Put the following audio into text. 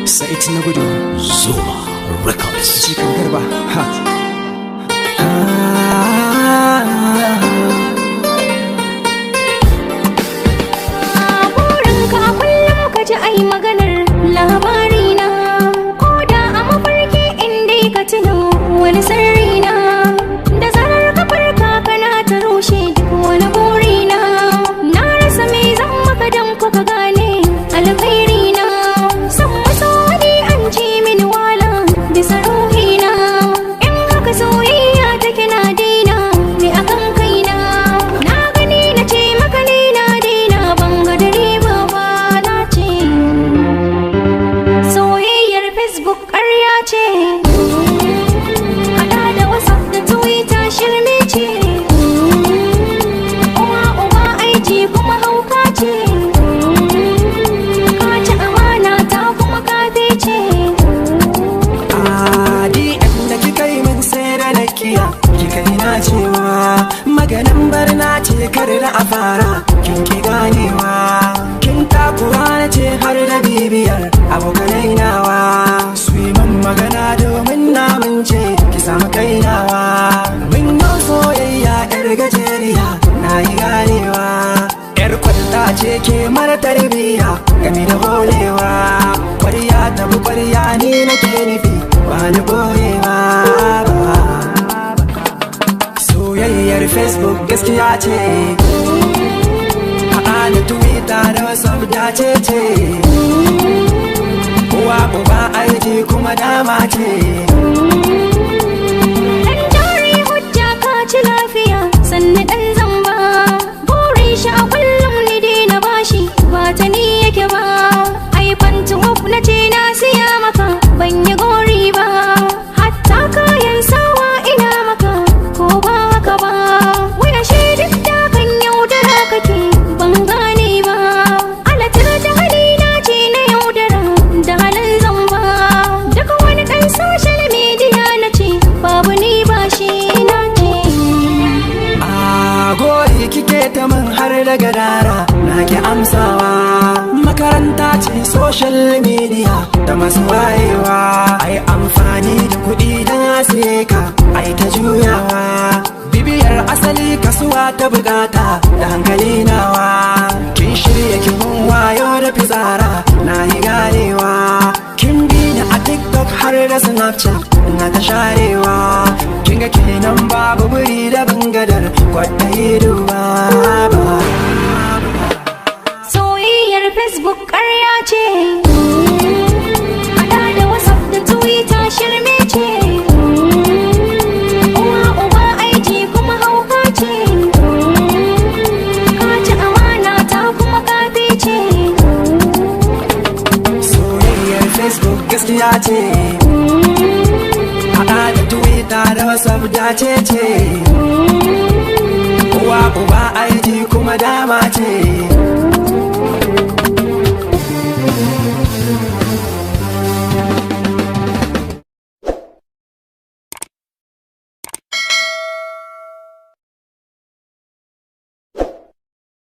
Sa'id na gudu Zuma Records cikin garba ha burinka a kullum ka ji ai maganar labarina, ko da a mafarki inda ka tuno wani sirrina. Da zarar ka farka kana ta rushe duk wani burina. Na rasa me zan maka dan ko ka gane alkhairina. San masoyi an ce mini wala bisa ruhina. In haka soyayya take na daina me akan kaina. Na gani na ce maka ni na daina ban ga dare ba na ce soyayyar Facebook ƙarya ce. Hada da WhatsApp da Twitter shirme ce. Uwa aiki kuma hauka ce. Ka ci amana ta kuma kafe ce. DM da kika yi min sai da na kiya kika yi na cewa maganin barna ce kar da a fara kin ki ganewa. Kin takura na ce har da bibiyar abokanai nawa su yi min magana domin na mince ki samu kainawa. Min yau soyayya yar gajeriya na yi ganewa. Yar kwalta ce ke mara tarbiyya game da holewa. Kwarya ta bi kwarya ni nake nufi ba ni boyewa ba. Soyayyar Facebook gaskiya ce, haɗa da Twitter da WhatsApp dace ce. Uwa uba aiki kuma dama ce. Dan jari hujja ka ci lafiya sannan dan zamba. Burin shi a kullum ni dai na bashi ba ta ni yake ba. Ai fanti na ce na siya maka ban yi gori ba. Hatta kayan sawa ina maka ko ba haka ba. Waya shi duk da kan yaudara kake ban gane ba. Alatar da halina ce na yaudara da halin zamba. Duk wani ɗan social media na ce babu ni ba shi na ce. Gori kike ta min har da gadara na ki amsawa. Makaranta ce social media da masu wayewa. Ai amfani da kuɗi don aseka ai ta juyawa. Bibiyar asali kasuwa ta bukata da hankali nawa. Kin shirya kin wayo da fitsara na yi ganewa. Kin bi ni a TikTok har da Snapchat na ta sharewa. Kin ga kenan babu buri da bangadar kwadda yi duba ba. Soyayyar Facebook ƙarya ce. Hada da WhatsApp da Twitter shirme ce. Uwa aiki kuma hauka ce. Ka ci amana ta kuma kafe ce. Soyayyar Facebook gaskiya ce, haɗa da Twitter da WhatsApp dace ce. Uwa uba aiki kuma dama ce.